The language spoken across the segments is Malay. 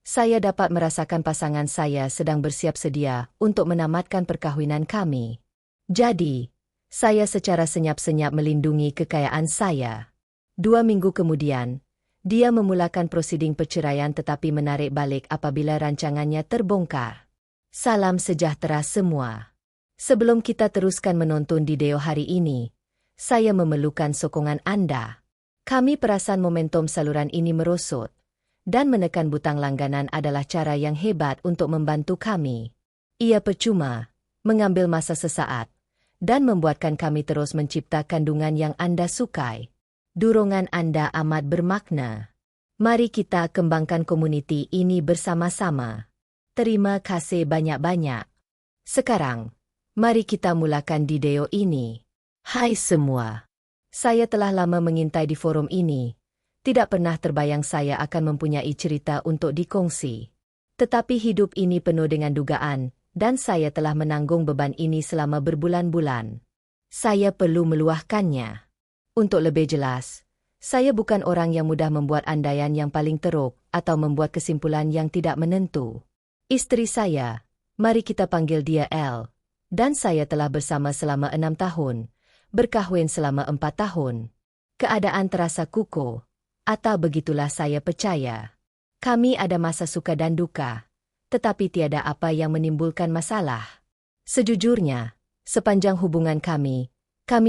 Saya dapat merasakan pasangan saya sedang bersiap sedia untuk menamatkan perkahwinan kami. Jadi, saya secara senyap-senyap melindungi kekayaan saya. 2 minggu kemudian, dia memulakan prosiding perceraian tetapi menarik balik apabila rancangannya terbongkar. Salam sejahtera semua. Sebelum kita teruskan menonton video hari ini, saya memerlukan sokongan Anda. Kami perasan momentum saluran ini merosot, dan menekan butang langganan adalah cara yang hebat untuk membantu kami. Ia percuma, mengambil masa sesaat, dan membuatkan kami terus mencipta kandungan yang Anda sukai. Durongan Anda amat bermakna. Mari kita kembangkan komuniti ini bersama-sama. Terima kasih banyak-banyak. Sekarang, mari kita mulakan video ini. Hai semua. Saya telah lama mengintai di forum ini. Tidak pernah terbayang saya akan mempunyai cerita untuk dikongsi. Tetapi hidup ini penuh dengan dugaan, dan saya telah menanggung beban ini selama berbulan-bulan. Saya perlu meluahkannya. Untuk lebih jelas, saya bukan orang yang mudah membuat andaian yang paling teruk atau membuat kesimpulan yang tidak menentu. Istri saya, mari kita panggil dia Elle, dan saya telah bersama selama 6 tahun, berkahwin selama 4 tahun. Keadaan terasa kukuh. Atau begitulah saya percaya. Kami ada masa suka dan duka, tetapi tiada apa yang menimbulkan masalah. Sejujurnya, sepanjang hubungan kami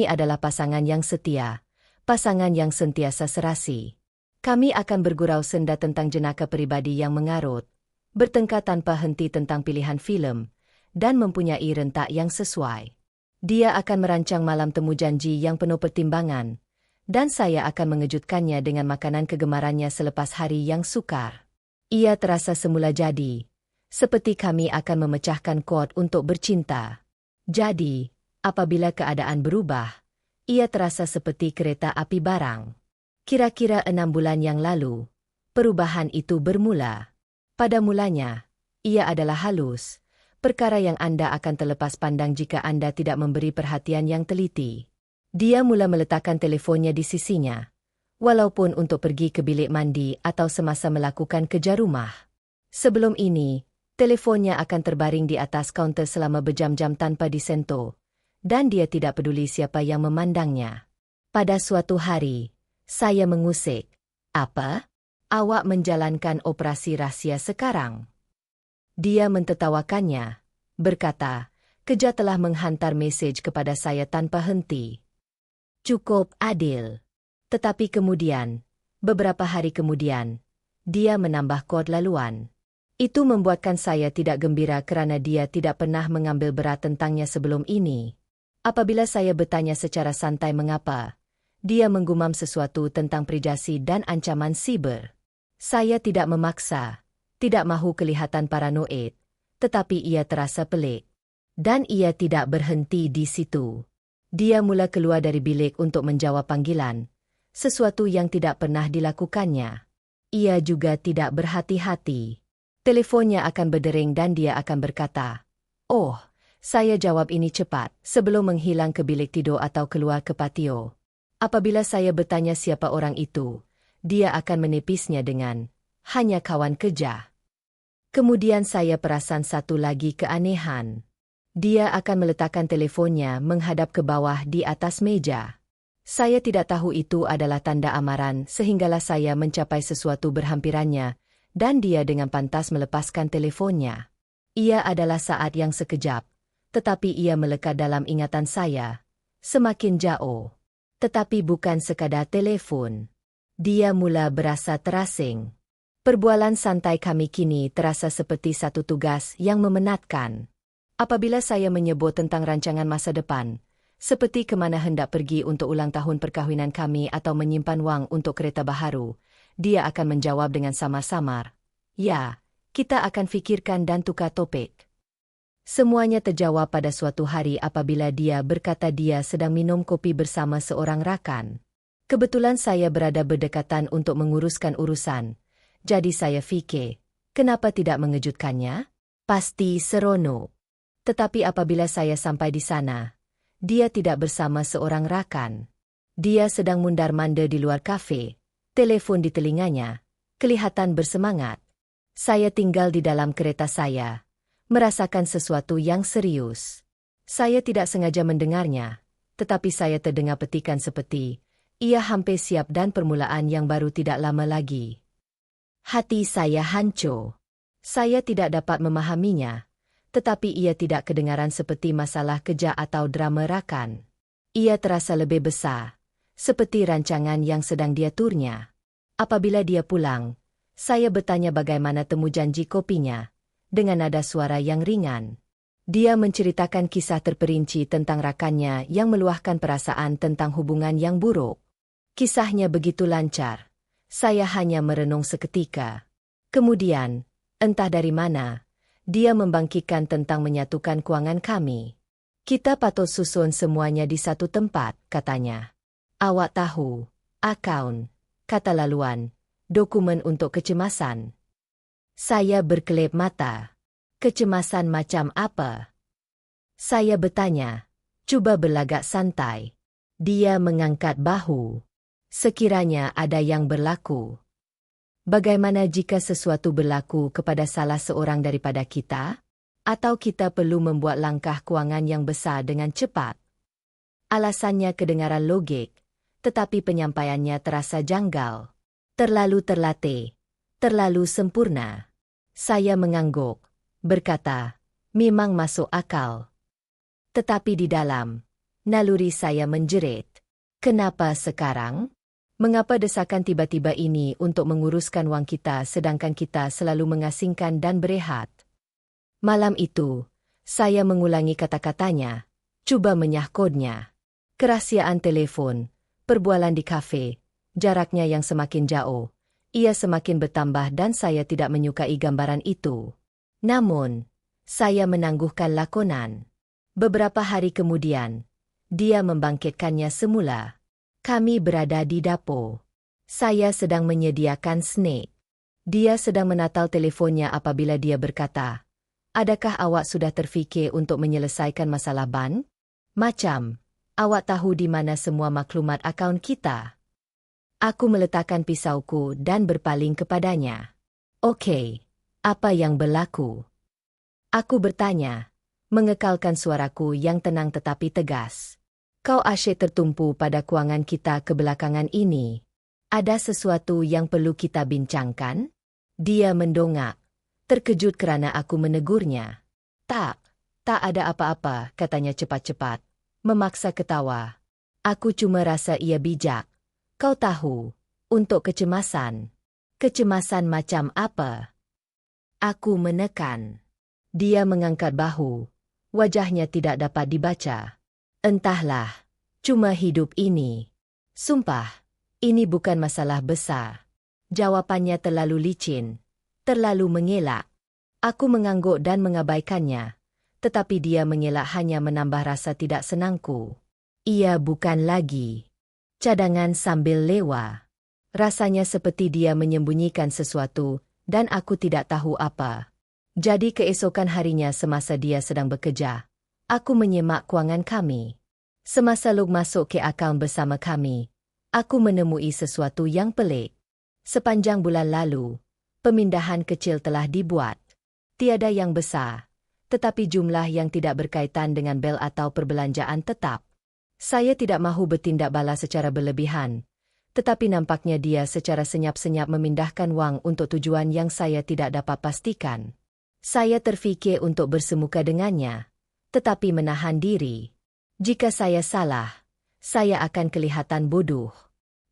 adalah pasangan yang setia, pasangan yang sentiasa serasi. Kami akan bergurau senda tentang jenaka pribadi yang mengarut, bertengkar tanpa henti tentang pilihan film, dan mempunyai rentak yang sesuai. Dia akan merancang malam temu janji yang penuh pertimbangan, dan saya akan mengejutkannya dengan makanan kegemarannya selepas hari yang sukar. Ia terasa semula jadi, seperti kami akan memecahkan kod untuk bercinta. Jadi, apabila keadaan berubah, ia terasa seperti kereta api barang. Kira-kira 6 bulan yang lalu, perubahan itu bermula. Pada mulanya, ia adalah halus, perkara yang Anda akan terlepas pandang jika Anda tidak memberi perhatian yang teliti. Dia mula meletakkan telefonnya di sisinya, walaupun untuk pergi ke bilik mandi atau semasa melakukan kerja rumah. Sebelum ini, telefonnya akan terbaring di atas kaunter selama berjam-jam tanpa disentuh, dan dia tidak peduli siapa yang memandangnya. Pada suatu hari, saya mengusik, "Apa? Awak menjalankan operasi rahasia sekarang?" Dia mentertawakannya, berkata, "Kerja telah menghantar mesej kepada saya tanpa henti." Cukup adil. Tetapi kemudian, beberapa hari kemudian, dia menambah kod laluan. Itu membuatkan saya tidak gembira kerana dia tidak pernah mengambil berat tentangnya sebelum ini. Apabila saya bertanya secara santai mengapa, dia menggumam sesuatu tentang privasi dan ancaman siber. Saya tidak memaksa, tidak mahu kelihatan paranoid, tetapi ia terasa pelik. Dan ia tidak berhenti di situ. Dia mula keluar dari bilik untuk menjawab panggilan, sesuatu yang tidak pernah dilakukannya. Ia juga tidak berhati-hati. Telefonnya akan berdering dan dia akan berkata, "Oh, saya jawab ini cepat," sebelum menghilang ke bilik tidur atau keluar ke patio. Apabila saya bertanya siapa orang itu, dia akan menipisnya dengan, "Hanya kawan kerja." Kemudian saya perasan satu lagi keanehan. Dia akan meletakkan telefonnya menghadap ke bawah di atas meja. Saya tidak tahu itu adalah tanda amaran sehinggalah saya mencapai sesuatu berhampirannya, dan dia dengan pantas melepaskan telefonnya. Ia adalah saat yang sekejap, tetapi ia melekat dalam ingatan saya, semakin jauh. Tetapi bukan sekadar telepon. Dia mula berasa terasing. Perbualan santai kami kini terasa seperti satu tugas yang memenatkan. Apabila saya menyebut tentang rancangan masa depan, seperti kemana hendak pergi untuk ulang tahun perkahwinan kami atau menyimpan wang untuk kereta baharu, dia akan menjawab dengan samar-samar, "Ya, kita akan fikirkan dan tukar topik." Semuanya terjawab pada suatu hari apabila dia berkata dia sedang minum kopi bersama seorang rakan. Kebetulan saya berada berdekatan untuk menguruskan urusan, jadi saya fikir, kenapa tidak mengejutkannya? Pasti seronok. Tetapi apabila saya sampai di sana, dia tidak bersama seorang rakan. Dia sedang mundar-mandir di luar kafe, telepon di telinganya, kelihatan bersemangat. Saya tinggal di dalam kereta saya, merasakan sesuatu yang serius. Saya tidak sengaja mendengarnya, tetapi saya terdengar petikan seperti, ia hampir siap dan permulaan yang baru tidak lama lagi. Hati saya hancur. Saya tidak dapat memahaminya, tetapi ia tidak kedengaran seperti masalah kerja atau drama rakan. Ia terasa lebih besar, seperti rancangan yang sedang diaturnya. Apabila dia pulang, saya bertanya bagaimana temu janji kopinya, dengan nada suara yang ringan. Dia menceritakan kisah terperinci tentang rakannya yang meluahkan perasaan tentang hubungan yang buruk. Kisahnya begitu lancar, saya hanya merenung seketika. Kemudian, entah dari mana, dia membangkitkan tentang menyatukan keuangan kami. Kita patut susun semuanya di satu tempat, katanya. Awak tahu, akaun, kata laluan, dokumen untuk kecemasan. Saya berkelip mata. Kecemasan macam apa? Saya bertanya. Coba berlagak santai. Dia mengangkat bahu. Sekiranya ada yang berlaku. Bagaimana jika sesuatu berlaku kepada salah seorang daripada kita? Atau kita perlu membuat langkah keuangan yang besar dengan cepat? Alasannya kedengaran logik, tetapi penyampaiannya terasa janggal. Terlalu terlatih, terlalu sempurna. Saya mengangguk, berkata, memang masuk akal. Tetapi di dalam, naluri saya menjerit. Kenapa sekarang? Mengapa desakan tiba-tiba ini untuk menguruskan wang kita sedangkan kita selalu mengasingkan dan berehat? Malam itu, saya mengulangi kata-katanya, coba menyahkodnya. Kerahasiaan telepon, perbualan di kafe, jaraknya yang semakin jauh, ia semakin bertambah dan saya tidak menyukai gambaran itu. Namun, saya menangguhkan lakonan. Beberapa hari kemudian, dia membangkitkannya semula. Kami berada di dapur. Saya sedang menyediakan snack. Dia sedang menatal teleponnya apabila dia berkata, adakah awak sudah terfikir untuk menyelesaikan masalah ban? Macam, awak tahu di mana semua maklumat akaun kita? Aku meletakkan pisauku dan berpaling kepadanya. Okey, apa yang berlaku? Aku bertanya, mengekalkan suaraku yang tenang tetapi tegas. Kau asyik tertumpu pada keuangan kita kebelakangan ini. Ada sesuatu yang perlu kita bincangkan? Dia mendongak, terkejut kerana aku menegurnya. Tak ada apa-apa, katanya cepat-cepat, memaksa ketawa. Aku cuma rasa ia bijak. Kau tahu, untuk kecemasan. Kecemasan macam apa? Aku menekan. Dia mengangkat bahu. Wajahnya tidak dapat dibaca. Entahlah, cuma hidup ini. Sumpah, ini bukan masalah besar. Jawapannya terlalu licin, terlalu mengelak. Aku mengangguk dan mengabaikannya, tetapi dia mengelak hanya menambah rasa tidak senangku. Ia bukan lagi cadangan sambil lewa. Rasanya seperti dia menyembunyikan sesuatu, dan aku tidak tahu apa. Jadi keesokan harinya semasa dia sedang bekerja, aku menyemak keuangan kami. Semasa Lug masuk ke akaun bersama kami, aku menemui sesuatu yang pelik. Sepanjang bulan lalu, pemindahan kecil telah dibuat. Tiada yang besar, tetapi jumlah yang tidak berkaitan dengan bel atau perbelanjaan tetap. Saya tidak mahu bertindak balas secara berlebihan, tetapi nampaknya dia secara senyap-senyap memindahkan wang untuk tujuan yang saya tidak dapat pastikan. Saya terfikir untuk bersemuka dengannya, tetapi menahan diri. Jika saya salah, saya akan kelihatan bodoh.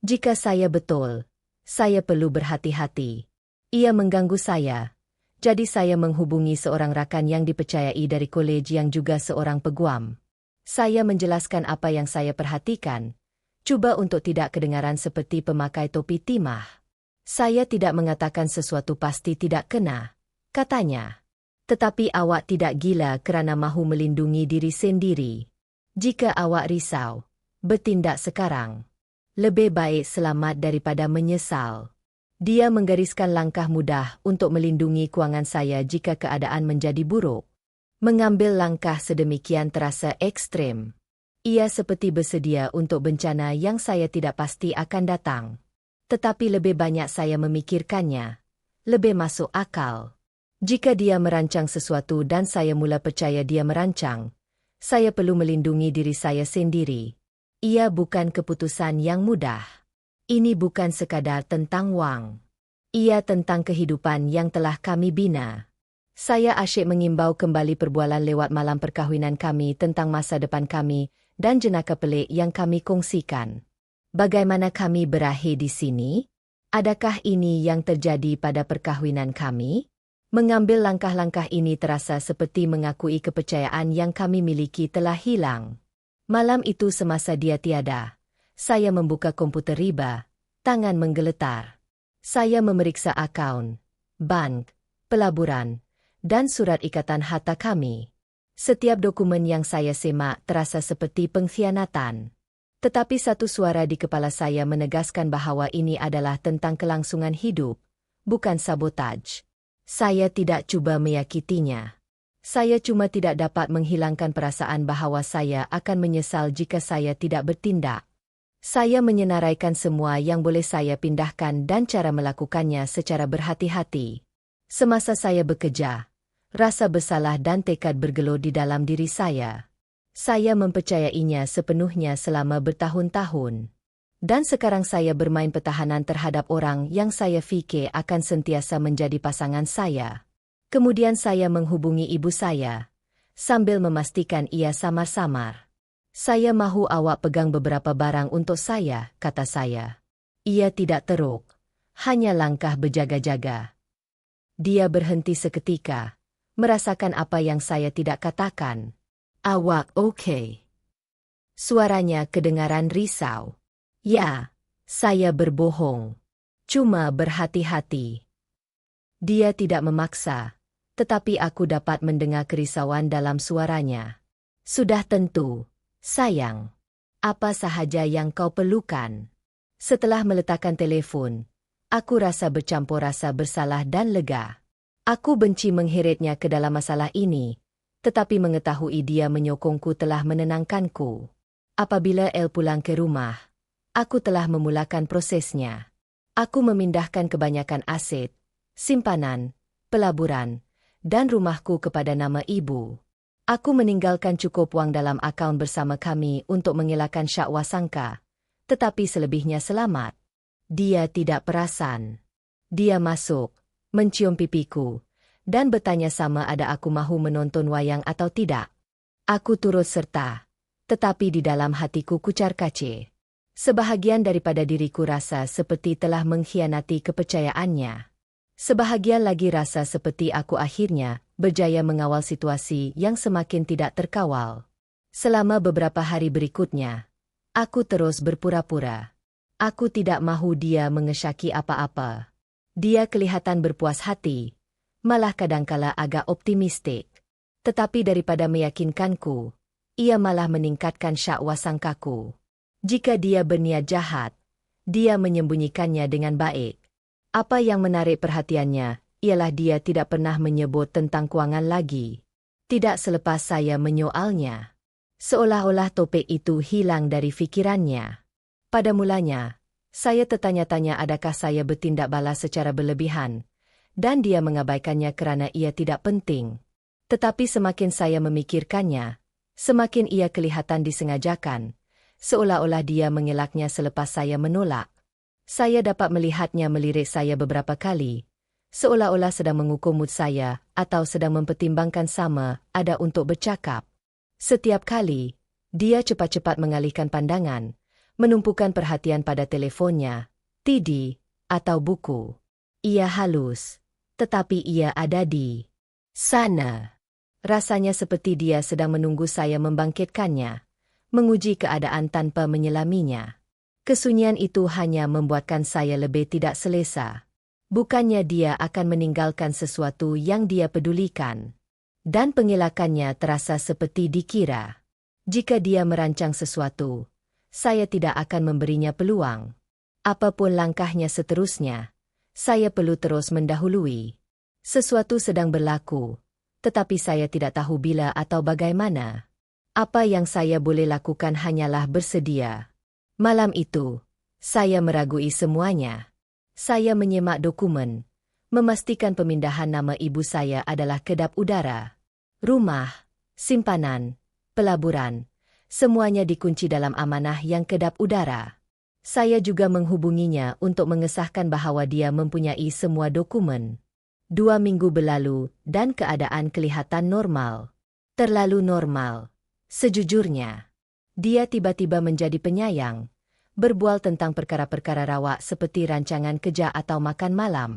Jika saya betul, saya perlu berhati-hati. Ia mengganggu saya, jadi saya menghubungi seorang rakan yang dipercayai dari kolej yang juga seorang peguam. Saya menjelaskan apa yang saya perhatikan, cuba untuk tidak kedengaran seperti pemakai topi timah. Saya tidak mengatakan sesuatu pasti tidak kena, katanya. Tetapi awak tidak gila kerana mahu melindungi diri sendiri. Jika awak risau, bertindak sekarang. Lebih baik selamat daripada menyesal. Dia menggariskan langkah mudah untuk melindungi keuangan saya jika keadaan menjadi buruk. Mengambil langkah sedemikian terasa ekstrem. Ia seperti bersedia untuk bencana yang saya tidak pasti akan datang. Tetapi lebih banyak saya memikirkannya, lebih masuk akal. Jika dia merancang sesuatu dan saya mula percaya dia merancang, saya perlu melindungi diri saya sendiri. Ia bukan keputusan yang mudah. Ini bukan sekadar tentang wang. Ia tentang kehidupan yang telah kami bina. Saya asyik mengimbau kembali perbualan lewat malam perkahwinan kami tentang masa depan kami dan jenaka pelik yang kami kongsikan. Bagaimana kami berakhir di sini? Adakah ini yang terjadi pada perkahwinan kami? Mengambil langkah-langkah ini terasa seperti mengakui kepercayaan yang kami miliki telah hilang. Malam itu semasa dia tiada, saya membuka komputer riba, tangan menggeletar. Saya memeriksa akaun, bank, pelaburan, dan surat ikatan harta kami. Setiap dokumen yang saya semak terasa seperti pengkhianatan. Tetapi satu suara di kepala saya menegaskan bahwa ini adalah tentang kelangsungan hidup, bukan sabotaj. Saya tidak cuba menyakitinya. Saya cuma tidak dapat menghilangkan perasaan bahwa saya akan menyesal jika saya tidak bertindak. Saya menyenaraikan semua yang boleh saya pindahkan dan cara melakukannya secara berhati-hati. Semasa saya bekerja, rasa bersalah dan tekad bergelor di dalam diri saya. Saya mempercayainya sepenuhnya selama bertahun-tahun. Dan sekarang saya bermain pertahanan terhadap orang yang saya fikir akan sentiasa menjadi pasangan saya. Kemudian saya menghubungi ibu saya, sambil memastikan ia samar-samar. Saya mahu awak pegang beberapa barang untuk saya, kata saya. Ia tidak teruk, hanya langkah berjaga-jaga. Dia berhenti seketika, merasakan apa yang saya tidak katakan. Awak oke? Suaranya kedengaran risau. Ya, saya berbohong. Cuma berhati-hati. Dia tidak memaksa, tetapi aku dapat mendengar kerisauan dalam suaranya. Sudah tentu, sayang. Apa sahaja yang kau perlukan? Setelah meletakkan telefon, aku rasa bercampur rasa bersalah dan lega. Aku benci mengheretnya ke dalam masalah ini, tetapi mengetahui dia menyokongku telah menenangkanku. Apabila El pulang ke rumah, aku telah memulakan prosesnya. Aku memindahkan kebanyakan aset, simpanan, pelaburan, dan rumahku kepada nama ibu. Aku meninggalkan cukup wang dalam akaun bersama kami untuk mengelakkan syak wasangka, tetapi selebihnya selamat. Dia tidak perasan. Dia masuk, mencium pipiku, dan bertanya sama ada aku mahu menonton wayang atau tidak. Aku turut serta, tetapi di dalam hatiku kucar-kacir. Sebahagian daripada diriku rasa seperti telah mengkhianati kepercayaannya. Sebahagian lagi rasa seperti aku akhirnya berjaya mengawal situasi yang semakin tidak terkawal. Selama beberapa hari berikutnya, aku terus berpura-pura. Aku tidak mahu dia mengesyaki apa-apa. Dia kelihatan berpuas hati, malah kadangkala agak optimistik. Tetapi daripada meyakinkanku, ia malah meningkatkan syak wasangkaku. Jika dia berniat jahat, dia menyembunyikannya dengan baik. Apa yang menarik perhatiannya ialah dia tidak pernah menyebut tentang kewangan lagi. Tidak selepas saya menyoalnya. Seolah-olah topik itu hilang dari fikirannya. Pada mulanya, saya tertanya-tanya adakah saya bertindak balas secara berlebihan, dan dia mengabaikannya kerana ia tidak penting. Tetapi semakin saya memikirkannya, semakin ia kelihatan disengajakan, seolah-olah dia mengelaknya selepas saya menolak. Saya dapat melihatnya melirik saya beberapa kali, seolah-olah sedang mengukur mood saya atau sedang mempertimbangkan sama ada untuk bercakap. Setiap kali, dia cepat-cepat mengalihkan pandangan, menumpukan perhatian pada teleponnya, TV, atau buku. Ia halus, tetapi ia ada di sana. Rasanya seperti dia sedang menunggu saya membangkitkannya, menguji keadaan tanpa menyelaminya. Kesunyian itu hanya membuatkan saya lebih tidak selesa. Bukannya dia akan meninggalkan sesuatu yang dia pedulikan. Dan pengelakannya terasa seperti dikira. Jika dia merancang sesuatu, saya tidak akan memberinya peluang. Apapun langkahnya seterusnya, saya perlu terus mendahului. Sesuatu sedang berlaku, tetapi saya tidak tahu bila atau bagaimana. Apa yang saya boleh lakukan hanyalah bersedia. Malam itu, saya meragui semuanya. Saya menyemak dokumen, memastikan pemindahan nama ibu saya adalah kedap udara. Rumah, simpanan, pelaburan, semuanya dikunci dalam amanah yang kedap udara. Saya juga menghubunginya untuk mengesahkan bahwa dia mempunyai semua dokumen. 2 minggu berlalu dan keadaan kelihatan normal. Terlalu normal. Sejujurnya, dia tiba-tiba menjadi penyayang, berbual tentang perkara-perkara rawak seperti rancangan kerja atau makan malam.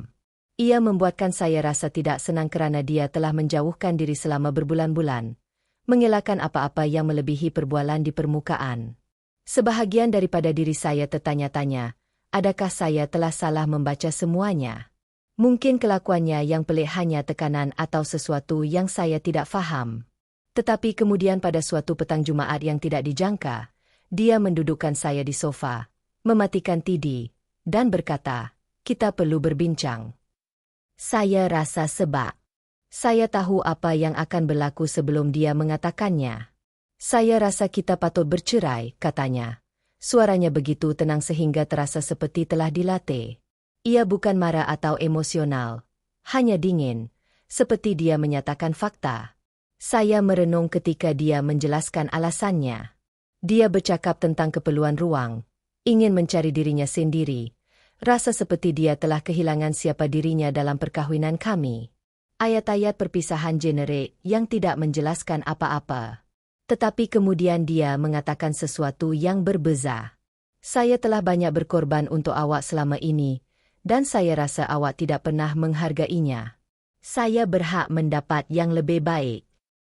Ia membuatkan saya rasa tidak senang kerana dia telah menjauhkan diri selama berbulan-bulan, mengelakkan apa-apa yang melebihi perbualan di permukaan. Sebahagian daripada diri saya tertanya-tanya, adakah saya telah salah membaca semuanya? Mungkin kelakuannya yang pelik hanya tekanan atau sesuatu yang saya tidak faham. Tetapi kemudian pada suatu petang Jumaat yang tidak dijangka, dia mendudukkan saya di sofa, mematikan TV, dan berkata, "Kita perlu berbincang." Saya rasa sebab. Saya tahu apa yang akan berlaku sebelum dia mengatakannya. "Saya rasa kita patut bercerai," katanya. Suaranya begitu tenang sehingga terasa seperti telah dilatih. Ia bukan marah atau emosional, hanya dingin, seperti dia menyatakan fakta. Saya merenung ketika dia menjelaskan alasannya. Dia bercakap tentang keperluan ruang, ingin mencari dirinya sendiri, rasa seperti dia telah kehilangan siapa dirinya dalam perkahwinan kami. Ayat-ayat perpisahan generik yang tidak menjelaskan apa-apa. Tetapi kemudian dia mengatakan sesuatu yang berbeza. "Saya telah banyak berkorban untuk awak selama ini, dan saya rasa awak tidak pernah menghargainya. Saya berhak mendapat yang lebih baik."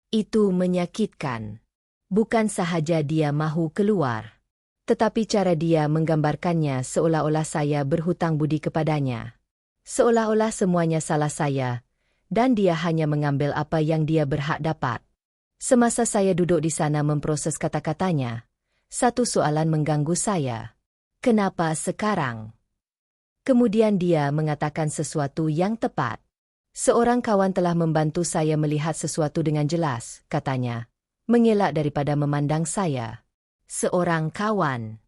Itu menyakitkan. Bukan sahaja dia mahu keluar, tetapi cara dia menggambarkannya seolah-olah saya berhutang budi kepadanya. Seolah-olah semuanya salah saya, dan dia hanya mengambil apa yang dia berhak dapat. Semasa saya duduk di sana memproses kata-katanya, satu soalan mengganggu saya. Kenapa sekarang? Kemudian dia mengatakan sesuatu yang tepat. "Seorang kawan telah membantu saya melihat sesuatu dengan jelas," katanya, mengelak daripada memandang saya. "Seorang kawan."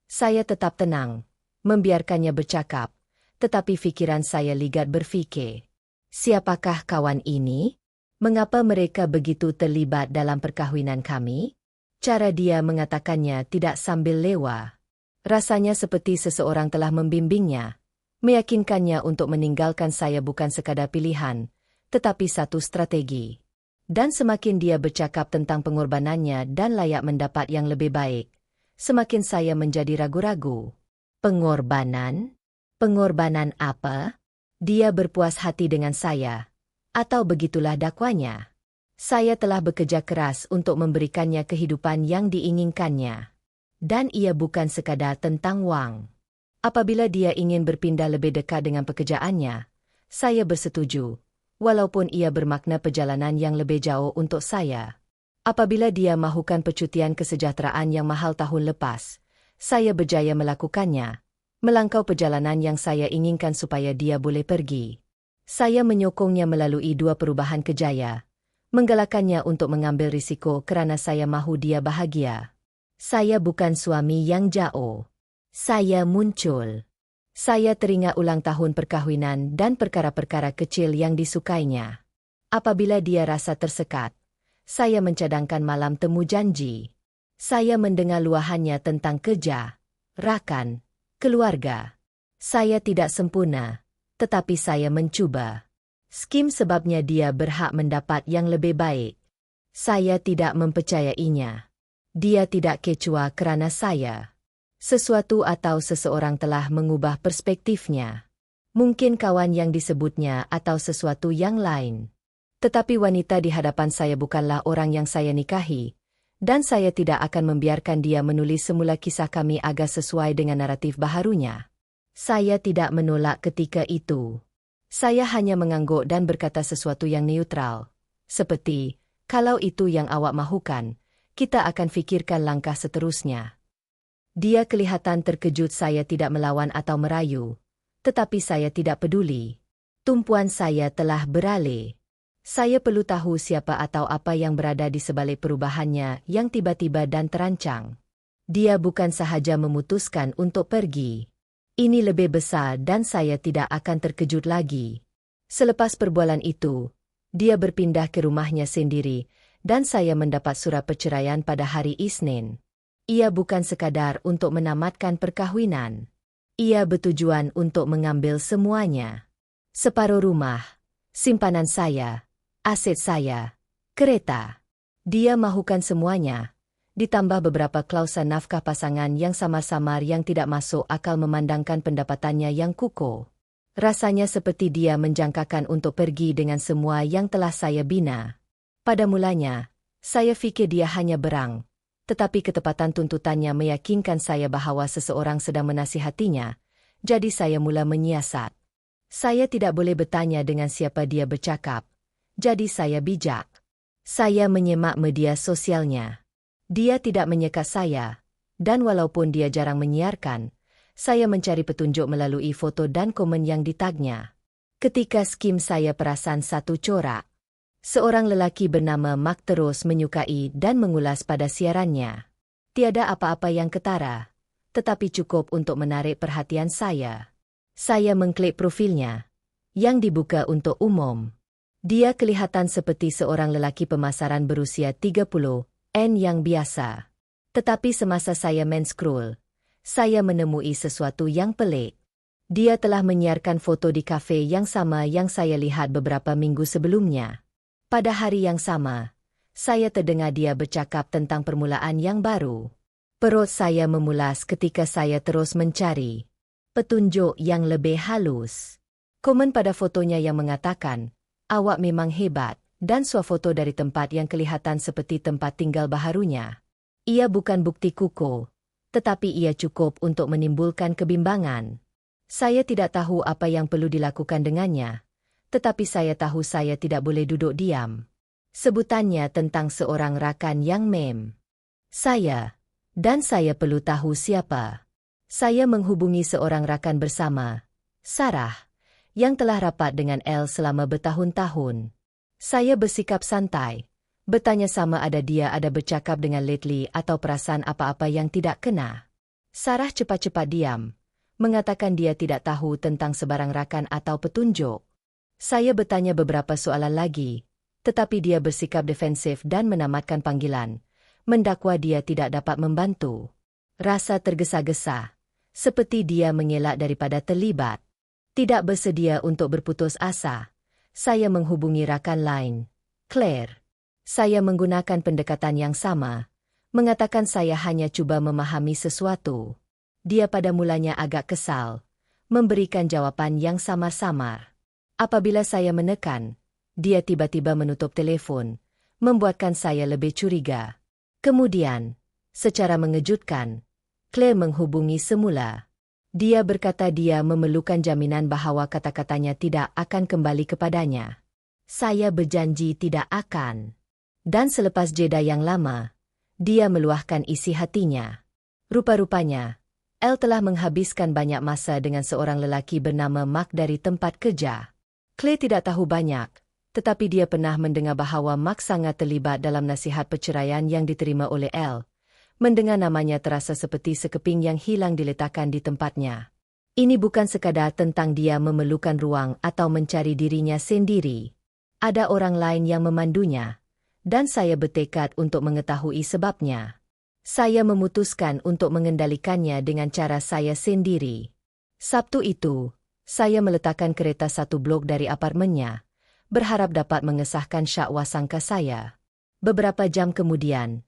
Saya tetap tenang, membiarkannya bercakap, tetapi pikiran saya ligat berfikir. Siapakah kawan ini? Mengapa mereka begitu terlibat dalam perkahwinan kami? Cara dia mengatakannya tidak sambil lewa. Rasanya seperti seseorang telah membimbingnya, meyakinkannya untuk meninggalkan saya bukan sekadar pilihan, tetapi satu strategi. Dan semakin dia bercakap tentang pengorbanannya dan layak mendapat yang lebih baik, semakin saya menjadi ragu-ragu. Pengorbanan? Pengorbanan apa? Dia berpuas hati dengan saya. Atau begitulah dakwanya. Saya telah bekerja keras untuk memberikannya kehidupan yang diinginkannya. Dan ia bukan sekadar tentang wang. Apabila dia ingin berpindah lebih dekat dengan pekerjaannya, saya bersetuju, walaupun ia bermakna perjalanan yang lebih jauh untuk saya. Apabila dia mahukan percutian kesejahteraan yang mahal tahun lepas, saya berjaya melakukannya, melangkau perjalanan yang saya inginkan supaya dia boleh pergi. Saya menyokongnya melalui 2 perubahan kerjaya, menggalakkannya untuk mengambil risiko kerana saya mahu dia bahagia. Saya bukan suami yang jauh. Saya muncul. Saya teringat ulang tahun perkahwinan dan perkara-perkara kecil yang disukainya. Apabila dia rasa tersekat, saya mencadangkan malam temu janji. Saya mendengar luahannya tentang kerja, rakan, keluarga. Saya tidak sempurna, tetapi saya mencuba. Skim sebabnya dia berhak mendapat yang lebih baik. Saya tidak mempercayainya. Dia tidak kecewa kerana saya. Sesuatu atau seseorang telah mengubah perspektifnya. Mungkin kawan yang disebutnya atau sesuatu yang lain. Tetapi wanita di hadapan saya bukanlah orang yang saya nikahi, dan saya tidak akan membiarkan dia menulis semula kisah kami agar sesuai dengan naratif baharunya. Saya tidak menolak ketika itu. Saya hanya mengangguk dan berkata sesuatu yang neutral. Seperti, "Kalau itu yang awak mahukan, kita akan fikirkan langkah seterusnya." Dia kelihatan terkejut saya tidak melawan atau merayu, tetapi saya tidak peduli. Tumpuan saya telah beralih. Saya perlu tahu siapa atau apa yang berada di sebalik perubahannya yang tiba-tiba dan terancang. Dia bukan sahaja memutuskan untuk pergi. Ini lebih besar dan saya tidak akan terkejut lagi. Selepas perbualan itu, dia berpindah ke rumahnya sendiri, dan saya mendapat surat perceraian pada hari Isnin. Ia bukan sekadar untuk menamatkan perkahwinan. Ia bertujuan untuk mengambil semuanya. Separuh rumah, simpanan saya, aset saya, kereta. Dia mahukan semuanya, ditambah beberapa klausa nafkah pasangan yang samar-samar yang tidak masuk akal memandangkan pendapatannya yang kukuh. Rasanya seperti dia menjangkakan untuk pergi dengan semua yang telah saya bina. Pada mulanya, saya fikir dia hanya berang, tetapi ketepatan tuntutannya meyakinkan saya bahwa seseorang sedang menasihatinya, jadi saya mula menyiasat. Saya tidak boleh bertanya dengan siapa dia bercakap, jadi saya bijak. Saya menyemak media sosialnya. Dia tidak menyekat saya, dan walaupun dia jarang menyiarkan, saya mencari petunjuk melalui foto dan komen yang ditagnya. Ketika skim saya perasan satu corak. Seorang lelaki bernama Mark terus menyukai dan mengulas pada siarannya. Tiada apa-apa yang ketara, tetapi cukup untuk menarik perhatian saya. Saya mengklik profilnya, yang dibuka untuk umum. Dia kelihatan seperti seorang lelaki pemasaran berusia 30-an yang biasa. Tetapi semasa saya men-scroll, saya menemui sesuatu yang pelik. Dia telah menyiarkan foto di kafe yang sama yang saya lihat beberapa minggu sebelumnya. Pada hari yang sama, saya terdengar dia bercakap tentang permulaan yang baru. Perut saya memulas ketika saya terus mencari petunjuk yang lebih halus. Komen pada fotonya yang mengatakan, "Awak memang hebat," dan swafoto dari tempat yang kelihatan seperti tempat tinggal baharunya. Ia bukan bukti kukuh, tetapi ia cukup untuk menimbulkan kebimbangan. Saya tidak tahu apa yang perlu dilakukan dengannya, tetapi saya tahu saya tidak boleh duduk diam. Sebutannya tentang seorang rakan yang mem. Dan saya perlu tahu siapa. Saya menghubungi seorang rakan bersama, Sarah, yang telah rapat dengan Elle selama bertahun-tahun. Saya bersikap santai, bertanya sama ada dia ada bercakap dengan Lately atau perasaan apa-apa yang tidak kena. Sarah cepat-cepat diam, mengatakan dia tidak tahu tentang sebarang rakan atau petunjuk. Saya bertanya beberapa soalan lagi, tetapi dia bersikap defensif dan menamatkan panggilan, mendakwa dia tidak dapat membantu. Rasa tergesa-gesa, seperti dia mengelak daripada terlibat. Tidak bersedia untuk berputus asa, saya menghubungi rakan lain, Claire. Saya menggunakan pendekatan yang sama, mengatakan saya hanya cuba memahami sesuatu. Dia pada mulanya agak kesal, memberikan jawaban yang samar-samar. Apabila saya menekan, dia tiba-tiba menutup telepon, membuatkan saya lebih curiga. Kemudian, secara mengejutkan, Claire menghubungi semula. Dia berkata dia memerlukan jaminan bahwa kata-katanya tidak akan kembali kepadanya. Saya berjanji tidak akan. Dan selepas jeda yang lama, dia meluahkan isi hatinya. Rupa-rupanya, Elle telah menghabiskan banyak masa dengan seorang lelaki bernama Mark dari tempat kerja. Claire tidak tahu banyak, tetapi dia pernah mendengar bahwa Mark sangat terlibat dalam nasihat perceraian yang diterima oleh Elle. Mendengar namanya terasa seperti sekeping yang hilang diletakkan di tempatnya. Ini bukan sekadar tentang dia memerlukan ruang atau mencari dirinya sendiri. Ada orang lain yang memandunya, dan saya bertekad untuk mengetahui sebabnya. Saya memutuskan untuk mengendalikannya dengan cara saya sendiri. Sabtu itu, saya meletakkan kereta satu blok dari apartemennya, berharap dapat mengesahkan syakwa sangka saya. Beberapa jam kemudian,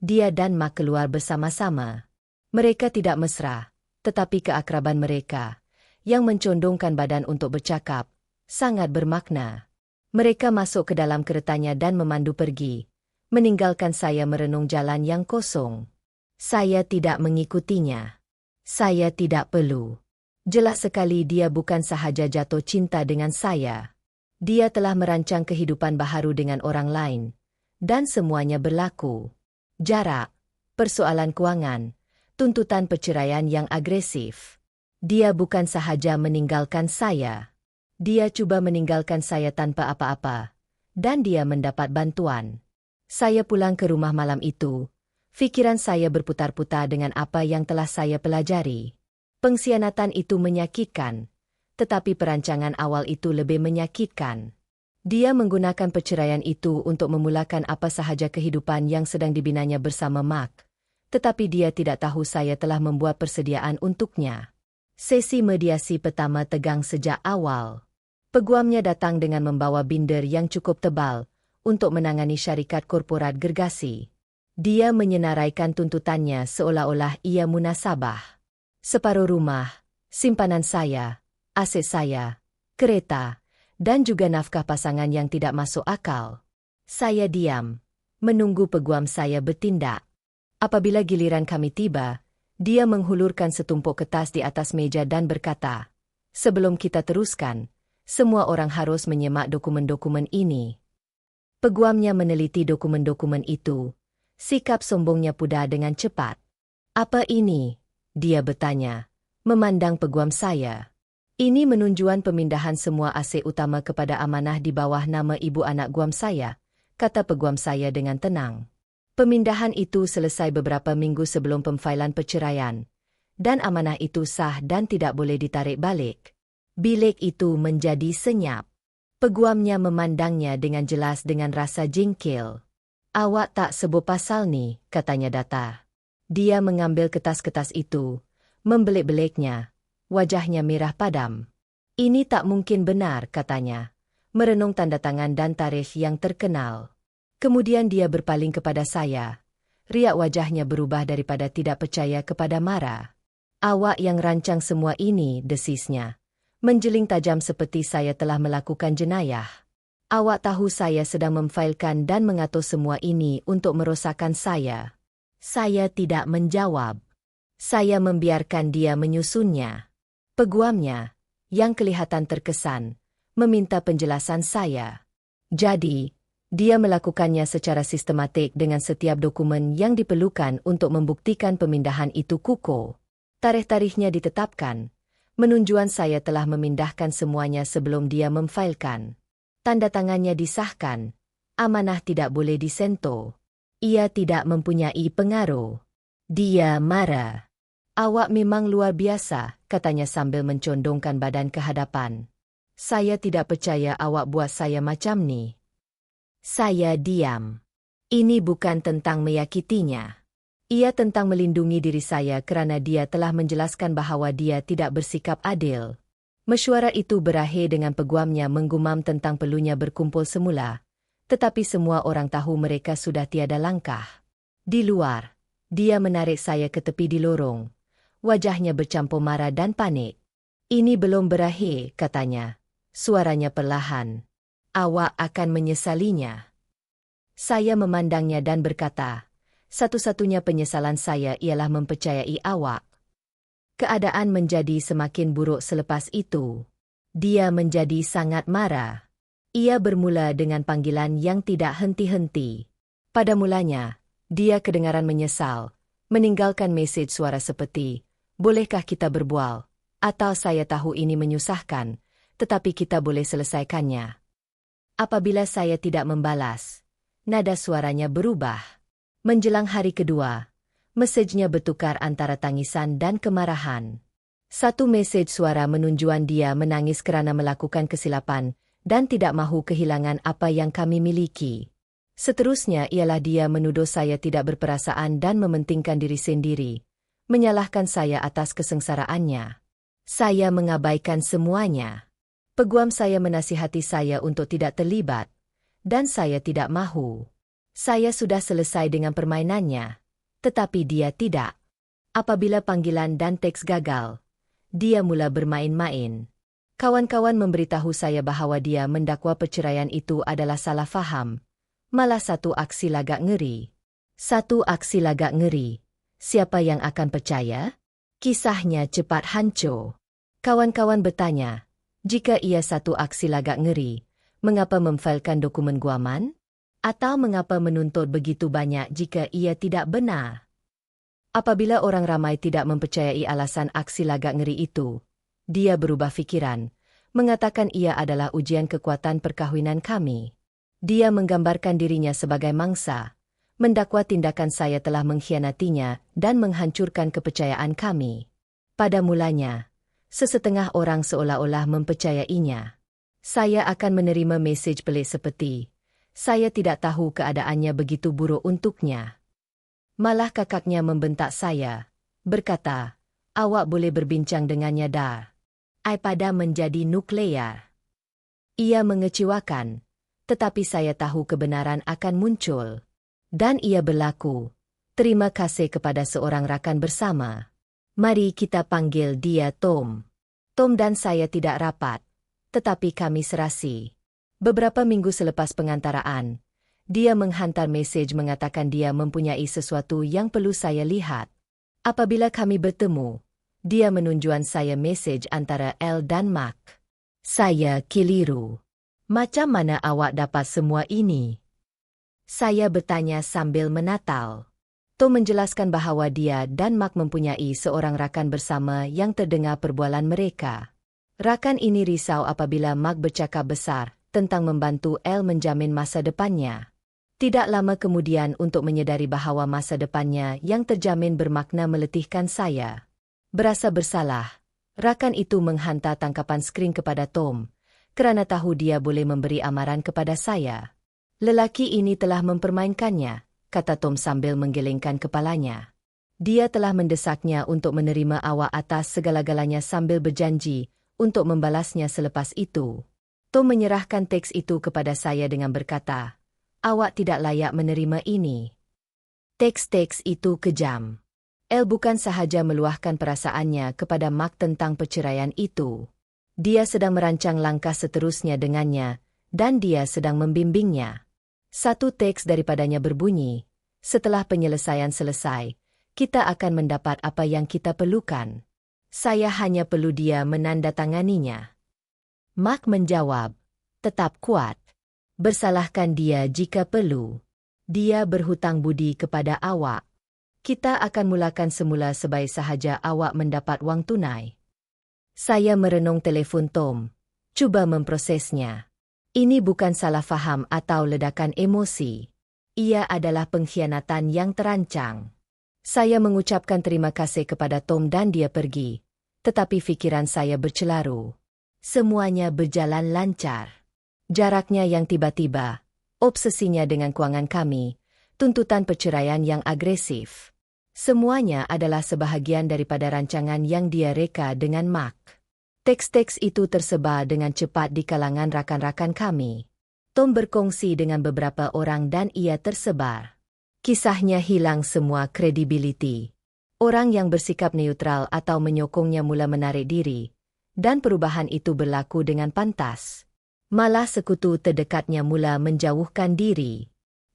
dia dan Mark keluar bersama-sama. Mereka tidak mesra, tetapi keakraban mereka, yang mencondongkan badan untuk bercakap, sangat bermakna. Mereka masuk ke dalam keretanya dan memandu pergi, meninggalkan saya merenung jalan yang kosong. Saya tidak mengikutinya. Saya tidak perlu. Jelas sekali dia bukan sahaja jatuh cinta dengan saya. Dia telah merancang kehidupan baharu dengan orang lain, dan semuanya berlaku. Jarak, persoalan keuangan, tuntutan perceraian yang agresif. Dia bukan sahaja meninggalkan saya. Dia cuba meninggalkan saya tanpa apa-apa, dan dia mendapat bantuan. Saya pulang ke rumah malam itu, pikiran saya berputar-putar dengan apa yang telah saya pelajari. Pengkhianatan itu menyakitkan, tetapi perancangan awal itu lebih menyakitkan. Dia menggunakan perceraian itu untuk memulakan apa sahaja kehidupan yang sedang dibinanya bersama Mark. Tetapi dia tidak tahu saya telah membuat persediaan untuknya. Sesi mediasi pertama tegang sejak awal. Peguamnya datang dengan membawa binder yang cukup tebal untuk menangani syarikat korporat gergasi. Dia menyenaraikan tuntutannya seolah-olah ia munasabah. Separuh rumah, simpanan saya, aset saya, kereta, dan juga nafkah pasangan yang tidak masuk akal. Saya diam, menunggu peguam saya bertindak. Apabila giliran kami tiba, dia menghulurkan setumpuk kertas di atas meja dan berkata, "Sebelum kita teruskan, semua orang harus menyemak dokumen-dokumen ini." Peguamnya meneliti dokumen-dokumen itu. Sikap sombongnya pudar dengan cepat. "Apa ini?" dia bertanya, memandang peguam saya. "Ini menunjuan pemindahan semua aset utama kepada amanah di bawah nama ibu anak guam saya," kata peguam saya dengan tenang. "Pemindahan itu selesai beberapa minggu sebelum pemfailan perceraian, dan amanah itu sah dan tidak boleh ditarik balik." Bilik itu menjadi senyap. Peguamnya memandangnya dengan jelas dengan rasa jengkel. "Awak tak sebut pasal ni," katanya datar. Dia mengambil kertas-kertas itu, membelik-beliknya. Wajahnya merah padam. "Ini tak mungkin benar," katanya, merenung tanda tangan dan tarikh yang terkenal. Kemudian dia berpaling kepada saya. Riak wajahnya berubah daripada tidak percaya kepada marah. "Awak yang rancang semua ini," desisnya, menjeling tajam seperti saya telah melakukan jenayah. "Awak tahu saya sedang memfailkan dan mengatur semua ini untuk merosakkan saya." Saya tidak menjawab. Saya membiarkan dia menyusunnya. Peguamnya, yang kelihatan terkesan, meminta penjelasan saya. Jadi, dia melakukannya secara sistematik dengan setiap dokumen yang diperlukan untuk membuktikan pemindahan itu kukuh. Tarikh-tarikhnya ditetapkan. Menunjuan saya telah memindahkan semuanya sebelum dia memfailkan. Tanda tangannya disahkan. Amanah tidak boleh disentuh. Ia tidak mempunyai pengaruh. Dia marah. "Awak memang luar biasa," katanya sambil mencondongkan badan ke hadapan. "Saya tidak percaya awak buat saya macam ni." Saya diam. Ini bukan tentang menyakitinya. Ia tentang melindungi diri saya kerana dia telah menjelaskan bahawa dia tidak bersikap adil. Mesyuarat itu berakhir dengan peguamnya menggumam tentang perlunya berkumpul semula. Tetapi semua orang tahu mereka sudah tiada langkah. Di luar, dia menarik saya ke tepi di lorong. Wajahnya bercampur marah dan panik. "Ini belum berakhir," katanya. Suaranya perlahan. "Awak akan menyesalinya." Saya memandangnya dan berkata, "Satu-satunya penyesalan saya ialah mempercayai awak." Keadaan menjadi semakin buruk selepas itu. Dia menjadi sangat marah. Ia bermula dengan panggilan yang tidak henti-henti. Pada mulanya, dia kedengaran menyesal, meninggalkan mesej suara seperti, "Bolehkah kita berbual?" Atau "Saya tahu ini menyusahkan, tetapi kita boleh selesaikannya." Apabila saya tidak membalas, nada suaranya berubah. Menjelang hari kedua, mesejnya bertukar antara tangisan dan kemarahan. Satu mesej suara menunjuan dia menangis kerana melakukan kesilapan dan tidak mahu kehilangan apa yang kami miliki. Seterusnya ialah dia menuduh saya tidak berperasaan dan mementingkan diri sendiri, menyalahkan saya atas kesengsaraannya. Saya mengabaikan semuanya. Peguam saya menasihati saya untuk tidak terlibat, dan saya tidak mahu. Saya sudah selesai dengan permainannya, tetapi dia tidak. Apabila panggilan dan teks gagal, dia mula bermain-main. Kawan-kawan memberitahu saya bahawa dia mendakwa perceraian itu adalah salah faham, malah satu aksi lagak ngeri. Satu aksi lagak ngeri. Siapa yang akan percaya? Kisahnya cepat hancur. Kawan-kawan bertanya, jika ia satu aksi lagak ngeri, mengapa memfailkan dokumen guaman? Atau mengapa menuntut begitu banyak jika ia tidak benar? Apabila orang ramai tidak mempercayai alasan aksi lagak ngeri itu, dia berubah fikiran, mengatakan ia adalah ujian kekuatan perkahwinan kami. Dia menggambarkan dirinya sebagai mangsa, mendakwa tindakan saya telah mengkhianatinya dan menghancurkan kepercayaan kami. Pada mulanya, sesetengah orang seolah-olah mempercayainya. Saya akan menerima mesej pelik seperti, saya tidak tahu keadaannya begitu buruk untuknya. Malah kakaknya membentak saya, berkata, awak boleh berbincang dengannya dah. iPad menjadi nuklear. Ia mengecewakan, tetapi saya tahu kebenaran akan muncul. Dan ia berlaku. Terima kasih kepada seorang rakan bersama. Mari kita panggil dia Tom. Tom dan saya tidak rapat, tetapi kami serasi. Beberapa minggu selepas pengantaraan, dia menghantar mesej mengatakan dia mempunyai sesuatu yang perlu saya lihat. Apabila kami bertemu, dia menunjukkan saya mesej antara L dan Mark. Saya keliru. Macam mana awak dapat semua ini? Saya bertanya sambil menatal. Tom menjelaskan bahawa dia dan Mark mempunyai seorang rakan bersama yang terdengar perbualan mereka. Rakan ini risau apabila Mark bercakap besar tentang membantu L menjamin masa depannya. Tidak lama kemudian untuk menyedari bahawa masa depannya yang terjamin bermakna meletihkan saya. Berasa bersalah, rakan itu menghantar tangkapan skrin kepada Tom, kerana tahu dia boleh memberi amaran kepada saya. Lelaki ini telah mempermainkannya, kata Tom sambil menggelengkan kepalanya. Dia telah mendesaknya untuk menerima awak atas segala-galanya sambil berjanji untuk membalasnya selepas itu. Tom menyerahkan teks itu kepada saya dengan berkata, awak tidak layak menerima ini. Teks-teks itu kejam. El bukan sahaja meluahkan perasaannya kepada Mark tentang perceraian itu. Dia sedang merancang langkah seterusnya dengannya, dan dia sedang membimbingnya. Satu teks daripadanya berbunyi, setelah penyelesaian selesai, kita akan mendapat apa yang kita perlukan. Saya hanya perlu dia menandatanganinya. Mark menjawab, tetap kuat. Bersalahkan dia jika perlu. Dia berhutang budi kepada awak. Kita akan mulakan semula sebaik sahaja awak mendapat wang tunai. Saya merenung telefon Tom, cuba memprosesnya. Ini bukan salah faham atau ledakan emosi. Ia adalah pengkhianatan yang terancang. Saya mengucapkan terima kasih kepada Tom dan dia pergi. Tetapi fikiran saya bercelaru. Semuanya berjalan lancar. Jaraknya yang tiba-tiba, obsesinya dengan kewangan kami, tuntutan perceraian yang agresif. Semuanya adalah sebahagian daripada rancangan yang dia reka dengan Mark. Teks-teks itu tersebar dengan cepat di kalangan rakan-rakan kami. Tom berkongsi dengan beberapa orang dan ia tersebar. Kisahnya hilang semua kredibiliti. Orang yang bersikap neutral atau menyokongnya mula menarik diri, dan perubahan itu berlaku dengan pantas. Malah sekutu terdekatnya mula menjauhkan diri.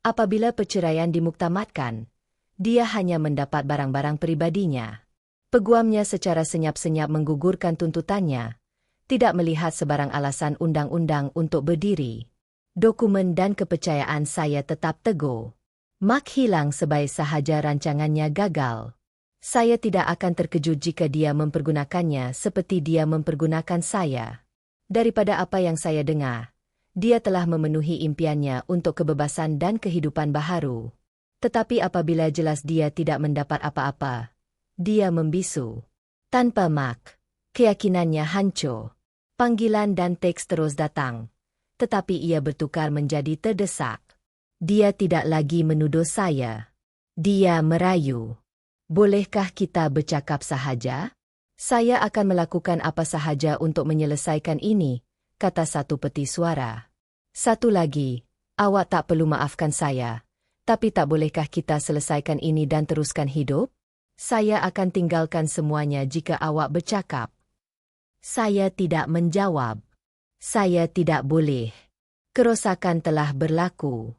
Apabila perceraian dimuktamadkan, dia hanya mendapat barang-barang pribadinya. Peguamnya secara senyap-senyap menggugurkan tuntutannya, tidak melihat sebarang alasan undang-undang untuk berdiri. Dokumen dan kepercayaan saya tetap teguh. Mark hilang sebaik sahaja rancangannya gagal. Saya tidak akan terkejut jika dia mempergunakannya seperti dia mempergunakan saya. Daripada apa yang saya dengar, dia telah memenuhi impiannya untuk kebebasan dan kehidupan baharu. Tetapi apabila jelas dia tidak mendapat apa-apa, dia membisu. Tanpa Mark, keyakinannya hancur. Panggilan dan teks terus datang, tetapi ia bertukar menjadi terdesak. Dia tidak lagi menuduh saya. Dia merayu. Bolehkah kita bercakap sahaja? Saya akan melakukan apa sahaja untuk menyelesaikan ini, kata satu peti suara. Satu lagi, awak tak perlu maafkan saya, tapi tak bolehkah kita selesaikan ini dan teruskan hidup? Saya akan tinggalkan semuanya jika awak bercakap. Saya tidak menjawab. Saya tidak boleh. Kerosakan telah berlaku.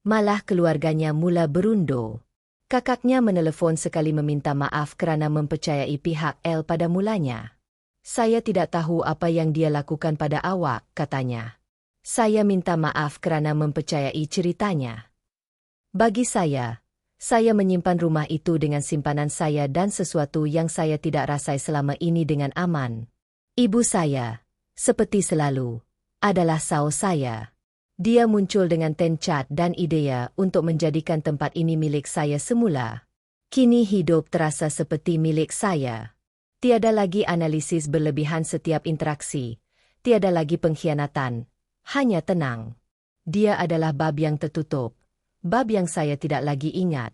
Malah keluarganya mula berundur. Kakaknya menelefon sekali meminta maaf kerana mempercayai pihak L pada mulanya. Saya tidak tahu apa yang dia lakukan pada awak, katanya. Saya minta maaf kerana mempercayai ceritanya. Bagi saya menyimpan rumah itu dengan simpanan saya dan sesuatu yang saya tidak rasai selama ini dengan aman. Ibu saya, seperti selalu, adalah saus saya. Dia muncul dengan tencat dan idea untuk menjadikan tempat ini milik saya semula. Kini hidup terasa seperti milik saya. Tiada lagi analisis berlebihan setiap interaksi, tiada lagi pengkhianatan, hanya tenang. Dia adalah bab yang tertutup, bab yang saya tidak lagi ingat.